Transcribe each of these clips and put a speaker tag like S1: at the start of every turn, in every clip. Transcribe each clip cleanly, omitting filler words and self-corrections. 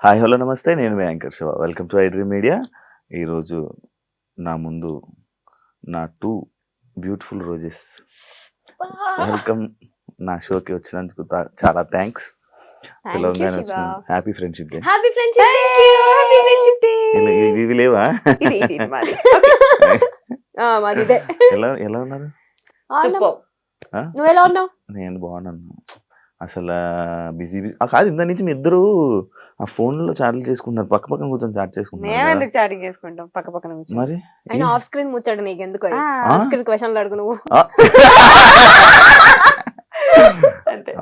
S1: Hi hello నమస్తే, నేను మీ anchor Shiva. Welcome to iDream Media. ఈరోజు నా ముందు నా 2 బ్యూటిఫుల్ రోజెస్. వెల్కమ్. నా షోకి వచ్చినందుకు చాలా థ్యాంక్స్. తెలంగాణ వచ్చిన happy friendship day.
S2: Happy friendship day.
S1: ఇవి లేవా?
S2: మాదిదే.
S1: ఎలా ఉన్నారు?
S2: నువ్వు ఎలా ఉన్నావు?
S1: నేను బాగున్నాను. అసలు బిజీ కాదు, ఇంత నుంచి మీ ఇద్దరు ఆ ఫోన్ లో చాటింగ్ చేసుకుంటున్నారు, పక్క పక్కన కూర్చొని చాట్ చేసుకుంటున్నారు.
S3: మేము ఎందుకు చాటింగ్ చేసుకుంటాం పక్క పక్కన కూర్చొని?
S1: మరి
S2: ఆయన ఆఫ్ స్క్రీన్ ముచ్చాడు, నీకు ఎందుకు ఆఫ్ స్క్రీన్ క్వశ్చన్లు అడుగు నువ్వు.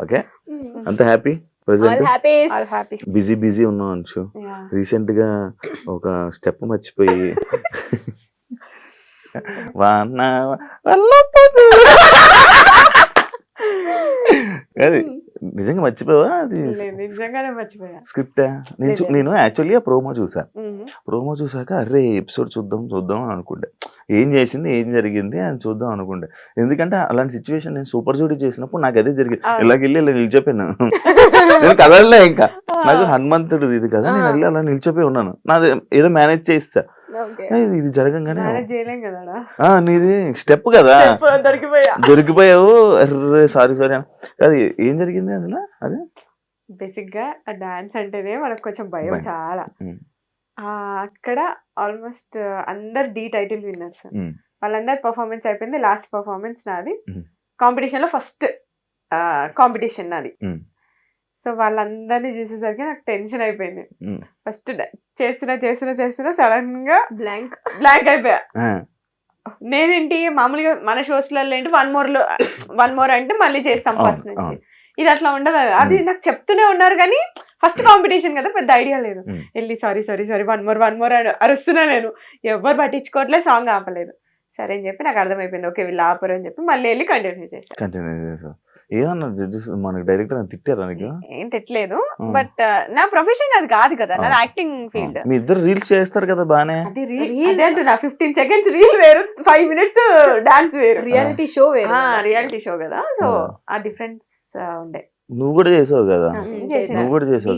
S1: ఓకే, అంత హ్యాపీ.
S2: హ్యాపీ
S1: బిజీ ఉన్నాం అంచు. రీసెంట్ గా ఒక స్టెప్ మర్చిపోయి అది నిజంగా మర్చిపోవా? అది
S3: నిజంగానే మర్చిపోయా.
S1: స్క్రిప్ట్ నేను యాక్చువల్లీ ఆ ప్రోమో చూసాక అరే ఎపిసోడ్ చూద్దాం అని అనుకుంటే, ఏం చేసింది ఏం జరిగింది అని చూద్దాం అనుకుంటే, ఎందుకంటే అలాంటి సిచ్యువేషన్ నేను సూపర్ జూడీ చేసినప్పుడు నాకు అదే జరిగింది. ఇలా నిలిచిపోయాను. నేను కదలలే, ఇంకా నాకు హనుమంతుడు ఇది కదా, నేను వెళ్ళి అలా నిలిచిపోయి ఉన్నాను. నాది ఏదో మేనేజ్ చేస్తా, ఇది జరగంగానే నీది స్టెప్ కదా, దొరికిపోయావు. అర్రే సారీ అది ఏం జరిగింది అసలు? అదే
S3: బేసిక్ గా డాన్స్ అంటేనే మనకు కొంచెం భయం చాలా. అక్కడ ఆల్మోస్ట్ అందరు డి టైటిల్ విన్నర్స్, వాళ్ళందరు పర్ఫార్మెన్స్ అయిపోయింది. లాస్ట్ పర్ఫార్మెన్స్ నాది, కాంపిటీషన్ లో ఫస్ట్ కాంపిటీషన్ నాది. సో వాళ్ళందరినీ చూసేసరికి నాకు టెన్షన్ అయిపోయింది. ఫస్ట్ చేస్తున్నా సడన్ గా బ్లాంక్ అయిపోయా. నేనేంటి మామూలుగా మన షోస్లలో ఏంటి వన్ మోర్ అంటే మళ్ళీ చేస్తాం ఫస్ట్ నుంచి. ఇది అట్లా ఉండదు. అది నాకు చెప్తూనే ఉన్నారు కానీ ఫస్ట్ కాంపిటీషన్ కదా, పెద్ద ఐడియా లేదు. వెళ్ళి సారీ వన్ మోర్ అరుస్తున్నా. నేను ఎవరు పట్టించుకోవట్లేదు, సాంగ్ ఆపలేదు. సరే అని చెప్పి నాకు అర్థమైపోయింది, ఓకే వీళ్ళు ఆపరు అని చెప్పి మళ్ళీ వెళ్ళి కంటిన్యూ చేశాను.
S1: ఏమన్నా మనకి డైరెక్టర్ తిట్టారా? నీకు
S3: ఏం తిట్టలేదు, బట్ నా ప్రొఫెషన్ అది కాదు కదా, నాది యాక్టింగ్ ఫీల్డ్.
S1: మీ ఇద్దరు రీల్స్ చేస్తారు కదా బానే.
S3: అది రీల్ అంటున్నా, 15 seconds రీల్ వేరు, 5 minutes డాన్స్ వేరు.
S2: రియాలిటీ షో వేరు,
S3: రియాలిటీ షో కదా. సో ఆ డిఫరెన్స్ ఉండే.
S1: నువ్వు కూడా చేసావు కదా,
S2: చేసావు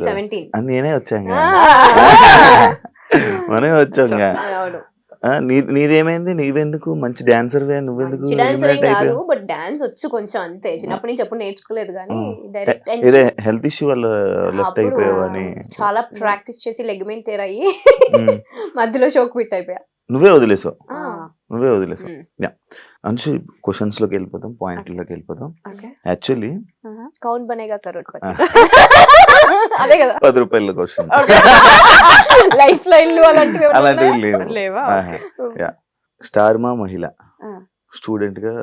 S2: కదా.
S1: అని నేనే వచ్చాను, మనమే వచ్చాం. నీదేమైంది? నీవెందుకు మంచి డాన్సర్, నువ్వెందుకు?
S2: బట్ డాన్స్ వచ్చు కొంచెం అంతే, చిన్నప్పటి నుంచి ఎప్పుడు నేర్చుకోలేదు కానీ డైరెక్ట్
S1: హెల్త్ ఇష్యూ వల్ల లెఫ్ట్ అయిపోయావని
S2: చాలా ప్రాక్టీస్ చేసి లెగ్మెంట్ టేర్ అయ్యి మధ్యలో షోక్ ఫిట్ అయిపోయా.
S1: నువ్వే వదిలేసావు. అంశు, క్వశ్చన్స్ లోకి వెళ్ళిపోతాం, పాయింట్లోకి వెళ్ళిపోతాం. యాక్చువల్లీ
S2: కౌన్ బనేగా కరోడ్పతి అదే కదా,
S1: 10 రూపాయల క్వశ్చన్.
S2: లైఫ్ లో ఇల్లు అలాంటివి
S3: లేవా?
S1: స్టార్ మా మహిళ స్టూడెంట్ గా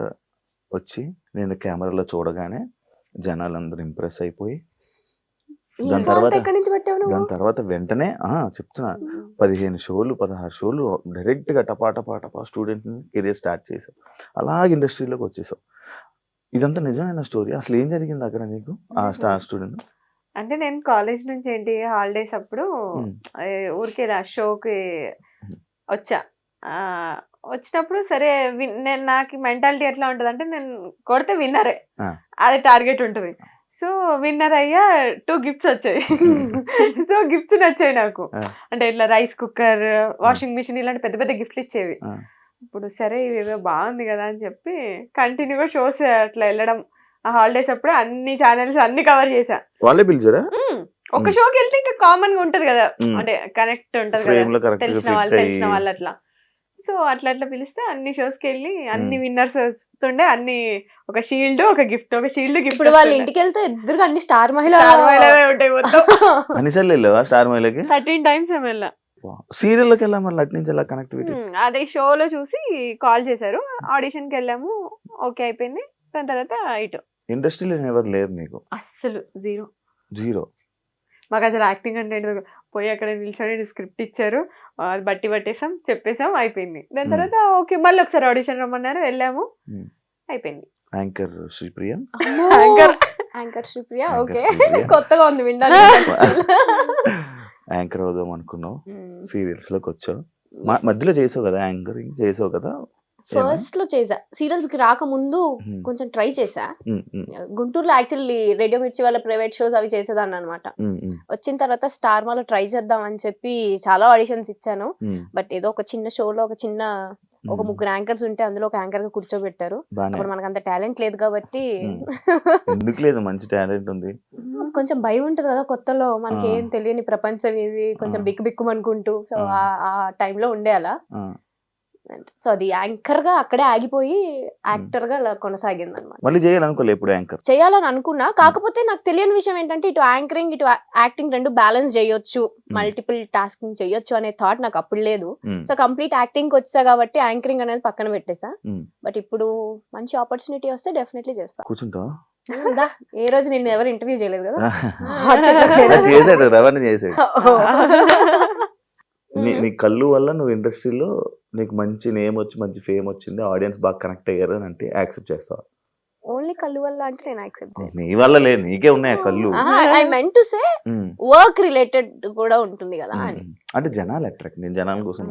S1: వచ్చి నేను కెమెరాలో చూడగానే జనాలందరూ ఇంప్రెస్ అయిపోయి, దాని తర్వాత వెంటనే చెప్తున్నా 15 షోలు 16 షోలు డైరెక్ట్ గా టపా స్టూడెంట్ కెరియర్ స్టార్ట్ చేసావు. అలాగే ఇండస్ట్రీలోకి వచ్చేసావు. ఇదంతా నిజమైన స్టోరీ. అసలు ఏం జరిగింది అక్కడ నీకు ఆ స్టార్ స్టూడెంట్?
S3: అంటే నేను కాలేజ్ నుంచి ఏంటి హాలిడేస్ అప్పుడు ఊరికే షోకి వచ్చినప్పుడు సరే నేను నాకు మెంటాలిటీ ఎట్లా ఉంటుంది అంటే, నేను కొడితే విన్నరే, అది టార్గెట్ ఉంటుంది. సో విన్నర్ అయ్యా 2 గిఫ్ట్స్ వచ్చాయి. సో గిఫ్ట్స్ నచ్చాయి నాకు. అంటే ఇట్లా రైస్ కుక్కర్, వాషింగ్ మిషన్, ఇలాంటి పెద్ద పెద్ద గిఫ్ట్లు ఇచ్చేవి. ఇప్పుడు సరే ఇవేదో బాగుంది కదా అని చెప్పి కంటిన్యూగా షోస్ అట్లా వెళ్ళడం. ఆ హాలిడేస్ అప్పుడు అన్ని ఛానల్స్ అన్ని కవర్ చేశా.
S1: వాళ్ళే పిలిచారా?
S3: ఒక షోకి వెళ్తే ఇంకా కామన్ గా ఉంటది కదా, అంటే కనెక్ట్ ఉంటది కదా, తెలిసిన వాళ్ళు అట్లా. సో అట్లా పిలిస్తే అన్ని షోస్ కి వెళ్ళి అన్ని విన్నర్స్ వస్తుండే, అన్ని ఒక షీల్డ్ ఒక గిఫ్ట్, ఒక షీల్డ్ గిఫ్ట్.
S2: ఇప్పుడు వాళ్ళ ఇంటికి వెళ్తే ఇద్దరు అన్ని స్టార్ మహిళ
S3: ఉంటాయి మొత్తం.
S1: అన్నిసార్లు వెళ్ళావా స్టార్ మహిళకి?
S3: 13 times వెళ్ళా.
S1: సీరియల్ లోకి వెళ్ళా, మళ్ళీ అటు నుంచి ఎలా కనెక్టివిటీ?
S3: అదే షోలో చూసి కాల్ చేశారు, ఆడిషన్ కి వెళ్ళాము, ఓకే అయిపోయింది. దాని తర్వాత ఇటు
S1: ఇండస్ట్రీలో ఎవరు లేరు నీకు?
S3: అస్సలు జీరో. మాకు అసలు యాక్టింగ్ అంటే పోయి అక్కడ నిల్చొని స్క్రిప్ట్ ఇచ్చారు, అది బట్టి పట్టేసాం, చెప్పేసాం, అయిపోయింది. దాని తర్వాత ఓకే మళ్ళీ ఒకసారి ఆడిషన్ రమ్మన్నారు, వెళ్ళాము, అయిపోయింది.
S1: యాంకర్ శ్రీప్రియ.
S2: ఓకే, కొత్తగా ఉంది విండాలి.
S1: యాంకర్ అవుదాం అనుకున్నావు, సీరియల్స్ లోకి వచ్చావు, మధ్యలో చేసావు కదా, యాంకరింగ్ చేసావు కదా,
S2: ఫస్ట్ లో చేసా, సీరియల్స్ కి రాకముందు కొంచెం ట్రై చేసా. గుంటూరులో యాక్చువల్లీ రేడియో మిర్చి వాళ్ళ ప్రైవేట్ షోస్ అవి చేసేదాన్ని అనమాట. వచ్చిన తర్వాత స్టార్ మాలో ట్రై చేద్దాం అని చెప్పి చాలా ఆడిషన్స్ ఇచ్చాను. బట్ ఏదో ఒక చిన్న షోలో ఒక ముగ్గురు యాంకర్స్ ఉంటే అందులో ఒక యాంకర్ గా కూర్చోబెట్టారు. అప్పుడు మనకు అంత టాలెంట్ లేదు కాబట్టి
S1: ఎందుకు లేదు, మంచి టాలెంట్ ఉంది.
S2: కొంచెం భయం ఉంటది కదా కొత్తలో, మనకి ఏం తెలియని ప్రపంచం ఇది, కొంచెం బిక్కు అనుకుంటూ. సో ఆ టైంలో ఉండే అలా. సో అది యాంకర్ గా అక్కడే ఆగిపోయి యాక్టర్ గా అలా కొనసాగింది అనమాట.
S1: మళ్ళీ చేయాలనుకోలే ఎప్పుడు యాంకర్
S2: చేయాలని అనుకున్నా, కాకపోతే నాకు తెలియని విషయం ఏంటంటే ఇటు యాంకరింగ్ ఇటు యాక్టింగ్ రెండు బ్యాలెన్స్ చేయొచ్చు, మల్టిపుల్ టాస్కింగ్ చేయొచ్చు అనే థాట్ నాకు అప్పుడు లేదు. సో కంప్లీట్ యాక్టింగ్ వచ్చా కాబట్టి యాంకరింగ్ అనేది పక్కన పెట్టేసా. బట్ ఇప్పుడు మంచి ఆపర్చునిటీ వస్తే డెఫినెట్లీ చేస్తా.
S1: కూర్చుంటా
S2: ఏ రోజు నేను ఎవరు ఇంటర్వ్యూ చేయలేదు కదా.
S1: చేసాడు, రవాణా చేసాడు. నీ కళ్ళు వల్ల నువ్వు ఇండస్ట్రీలో నీకు మంచి నేమ్ వచ్చి మంచి ఫేమ్ వచ్చింది, ఆడియన్స్ బాగా కనెక్ట్ అయ్యారు అని అంటే యాక్సెప్ట్ చేస్తావా?
S2: ఓన్లీ కళ్ళు వల్ల అంటే నేను యాక్సెప్ట్ చేయను.
S1: నీ వల్ల లేదు, నీకే ఉన్నాయి కళ్ళు.
S2: I meant to say work related కూడా ఉంటుంది కదా అని.
S1: అంటే జనాలు అట్రాక్ట్, నేను జనాల కోసం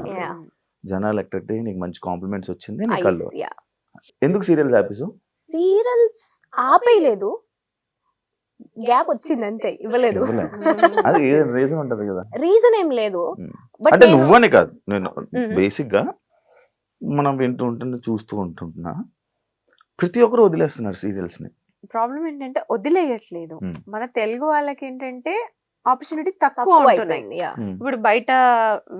S1: జనాలు అట్రాక్ట్ అయ్యి నీకు మంచి కాంప్లిమెంట్స్ వచ్చింది నీ కళ్ళు. ఎందుకు సీరియల్స్ ఆపేసు?
S2: సీరియల్స్ ఆపేయలేదు, గ్యాప్ వచ్చింది అంతే, ఇవ్వలేదు.
S1: అది రీజన్ ఉంటది కదా.
S2: రీజన్ ఏం లేదు.
S1: అంటే నువ్వనే కాదు, నేను బేసిక్ గా మనం వింటూ ఉంటున్నా చూస్తూ ఉంటున్నా ప్రతి ఒక్కరు వదిలేస్తున్నారు సీరియల్స్ ని.
S3: ప్రాబ్లం ఏంటంటే వదిలేయట్లేదు, మన తెలుగు వాళ్ళకి ఏంటంటే ఆపర్చునిటీ తక్కువ ఉంటున్నాయి. ఇప్పుడు బయట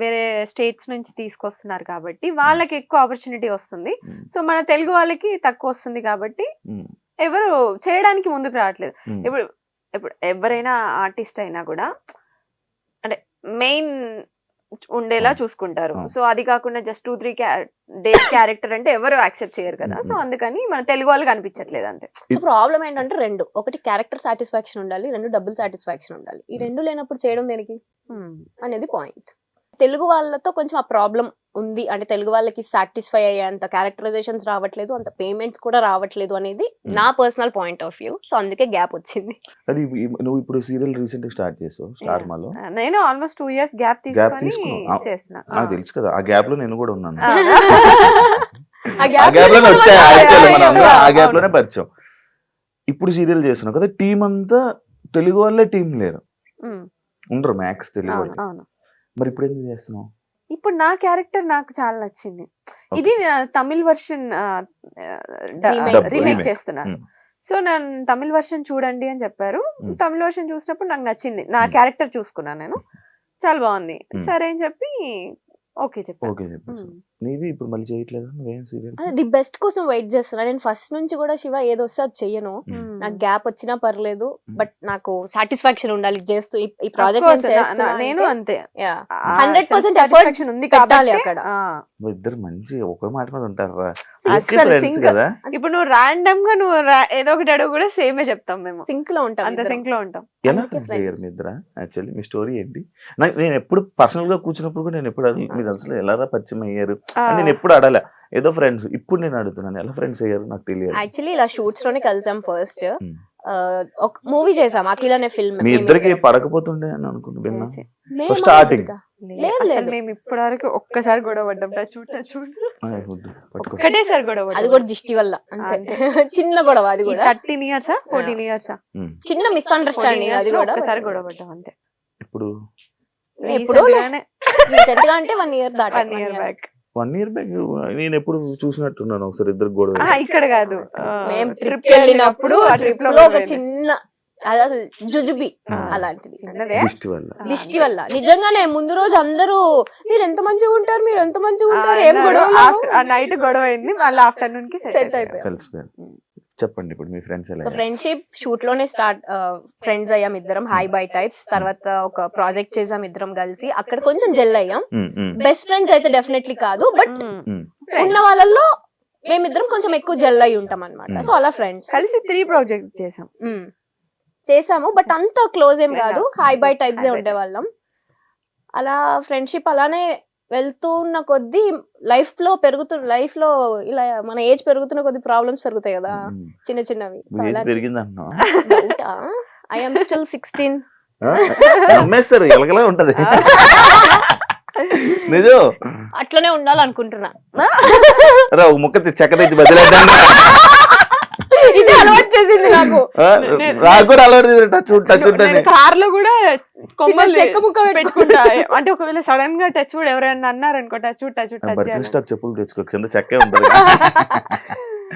S3: వేరే స్టేట్స్ నుంచి తీసుకొస్తున్నారు కాబట్టి వాళ్ళకి ఎక్కువ ఆపర్చునిటీ వస్తుంది. సో మన తెలుగు వాళ్ళకి తక్కువ వస్తుంది కాబట్టి ఎవరు చేయడానికి ముందుకు రావట్లేదు. ఇప్పుడు ఎవరైనా ఆర్టిస్ట్ అయినా కూడా అంటే మెయిన్ ఉండేలా చూసుకుంటారు. సో అది కాకుండా జస్ట్ 2-3 డేస్ క్యారెక్టర్ అంటే ఎవరు యాక్సెప్ట్ చేయరు కదా. సో అందుకని మన తెలుగు వాళ్ళకి అనిపించట్లేదు అంతే.
S2: సో ప్రాబ్లం ఏంటంటే రెండు, ఒకటి క్యారెక్టర్ సాటిస్ఫాక్షన్ ఉండాలి, రెండు డబుల్ సాటిస్ఫాక్షన్ ఉండాలి. ఈ రెండు లేనప్పుడు చేయడం దేనికి అనేది పాయింట్. తెలుగు వాళ్ళతో కొంచెం ఆ ప్రాబ్లం ఉంది. అంటే తెలుగు వాళ్ళకి సాటిస్ఫై అయ్యేంత క్యారెక్టరైజేషన్స్ రావట్లేదు, అంత పేమెంట్స్ కూడా రావట్లేదు అనేది నా personal point of view. So అందుకే గ్యాప్ వచ్చింది.
S1: అది నువ్వు ఇప్పుడు సీరియల్ రీసెంట్ గా స్టార్ట్ చేసావు స్టార్ మాలో.
S3: నేను ఆల్మోస్ట్ 2 years గ్యాప్ తీసుకొని చేస్తున్నా.
S1: నాకు తెలుసు కదా, ఆ గ్యాప్ లో నేను కూడా ఉన్నాను.
S2: ఆ
S1: గ్యాప్ లోనే వచ్చాయి ఆ గ్యాప్ లోనే పరిచయం. ఇప్పుడు సీరియల్ చేస్తున్నావు కదా, టీం అంతా తెలుగు వాళ్ళే, టీం లేరు, ఉండరు మ్యాక్స్ తెలుగు వాళ్ళు. మరి ఇప్పుడు ఎందుకు చేస్తున్నావు?
S3: ఇప్పుడు నా క్యారెక్టర్ నాకు చాలా నచ్చింది. ఇది తమిళ్ వర్షన్ రీమేక్ చేస్తున్నాను. సో నేను తమిళ్ వర్షన్ చూడండి అని చెప్పారు. తమిళ్ వర్షన్ చూసినప్పుడు నాకు నచ్చింది, నా క్యారెక్టర్ చూసుకున్నాను నేను, చాలా బాగుంది. సరే అని చెప్పి ఓకే చెప్పాను.
S1: నీది ఇప్పుడు మళ్ళీ చేయట్లేదు నువ్వేం సీరియల్?
S2: ది బెస్ట్ కోసం వెయిట్ చేస్తున్నా నేను ఫస్ట్ నుంచి కూడా. శివ ఏదో వస్తే అది చెయ్యను, నాకు గ్యాప్ వచ్చినా పర్లేదు, బట్ నాకు సాటిస్ఫాక్షన్ ఉండాలి చేస్తూ ఈ ప్రాజెక్ట్.
S3: నేను అంతే
S2: 100% ఎఫర్ట్ ఉంది పెట్టాలి అక్కడ.
S1: ఇద్దరు మంచి ఒక మాట మీద ఉంటారు
S3: కదా. ఇప్పుడు నువ్వు రాండమ్ గా నువ్వు ఏదో ఒకటి అడుగు కూడా సేమే చెప్తాం మేము,
S2: సింక్ లో ఉంటాం,
S3: అంత సింక్ లో ఉంటాం.
S1: ఎలా చేయరు మీ ఇద్దరు? యాక్చువల్లీ మీ స్టోరీ ఏంటి? నేను ఎప్పుడు పర్సనల్ గా కూర్చున్నప్పుడు కూడా నేను ఎప్పుడు మీరు అసలు ఎలా పరిచయం అయ్యారు అని నేను ఎప్పుడు అడలే, ఏదో ఫ్రెండ్స్. ఇప్పుడు నేను అడుగుతున్నాను ఎలా ఫ్రెండ్స్ అయ్యారు నాకు తెలియదు.
S2: యాక్చువల్లీ ఇలా షూట్స్ లోనే కలిసాం. ఫస్ట్ ఒక మూవీ చేసాం అఖిల్ అనే ఫిల్మ్.
S1: మీ ఇద్దరికి పడకపోతుండే అని అనుకుంటున్నా స్టార్టింగ్.
S3: లేదు మేము ఇప్పటి వరకు ఒక్కసారి గొడవ పడ్డాం, ఒక్కటేసారి గొడవ,
S2: అది కూడా దిష్టి వల్ల అంతే. చిన్న గొడవ, అది కూడా
S3: 13 years 14 years
S2: చిన్న మిస్అండర్స్టాండింగ్, అది కూడా
S3: ఒక్కసారి గొడవ పడ్డాం అంతే.
S1: ఇప్పుడు
S2: రీసెంట్ గా అంటే 1 year దాటి
S3: 1 year బ్యాక్.
S1: 1 year బ్యాక్ నేను ఎప్పుడు చూసినట్టున్నాను ఒకసారి ఇద్దరు గొడవ.
S3: ఇక్కడ కాదు,
S2: మేము ట్రిప్ వెళ్ళినప్పుడు ఆ ట్రిప్ లో ఒక చిన్న అసలు జుజుబి అలాంటిది దిష్టి వల్ల. నిజంగానే ముందు రోజు అందరూ మీరు ఎంత మంచిగా ఉంటారు, మీరు ఎంత మంచిగా ఉంటారు, ఏం గొడవ,
S3: నైట్ గొడవ అయింది, మళ్ళీ ఆఫ్టర్నూన్ కి సెట్
S1: అయిపోయారు. చెప్పండి ఇప్పుడు మీ ఫ్రెండ్స్ ఎలా?
S2: సో ఫ్రెండ్షిప్ షూట్ లోనే స్టార్ట్, ఫ్రెండ్స్ అయ్యాం ఇద్దరం, హై బై టైప్స్. తర్వాత ఒక ప్రాజెక్ట్ చేసాం ఇద్దరం కలిసి, అక్కడ కొంచెం జెల్ అయ్యాం. బెస్ట్ ఫ్రెండ్స్ అయితే డెఫినెట్లీ కాదు, బట్ ఉన్న వాళ్ళల్లో మేమిద్దరం కొంచెం ఎక్కువ జెల్ అయి ఉంటాం అనమాట. సో అలా ఫ్రెండ్స్
S3: కలిసి 3 projects
S2: చేసాము, బట్ అంత క్లోజ్ ఏం కాదు, హై బై టైప్స్ ఉండేవాళ్ళం. అలా ఫ్రెండ్షిప్ అలానే వెళ్తున్న కొద్దీ లైఫ్ లో ఇలా మన ఏజ్ పెరుగుతున్న కొద్ది ప్రాబ్లమ్స్ పెరుగుతాయి కదా, చిన్న చిన్నవి. I am still 16.
S1: నిజం
S2: అట్లనే ఉండాలనుకుంటున్నా.
S1: రా ఒక ముక్క చెక్క తెచ్చి బదిలేద్దాం.
S2: ఇది అలవాటు చేసింది నాకు.
S1: నాకు కూడా అలవాటు టచ్
S3: నేను కార్ లో కూడా కొమ్మలు
S2: చెక్క ముక్క
S3: పెట్టుకుంటా. అంటే ఒకవేళ సడన్ గా టచ్ కూడా ఎవరైనా అన్నారనుకో టచ్ టచ్ టచ్
S1: చెప్పులు తెచ్చుకో కింద చెక్కే ఉంటుంది.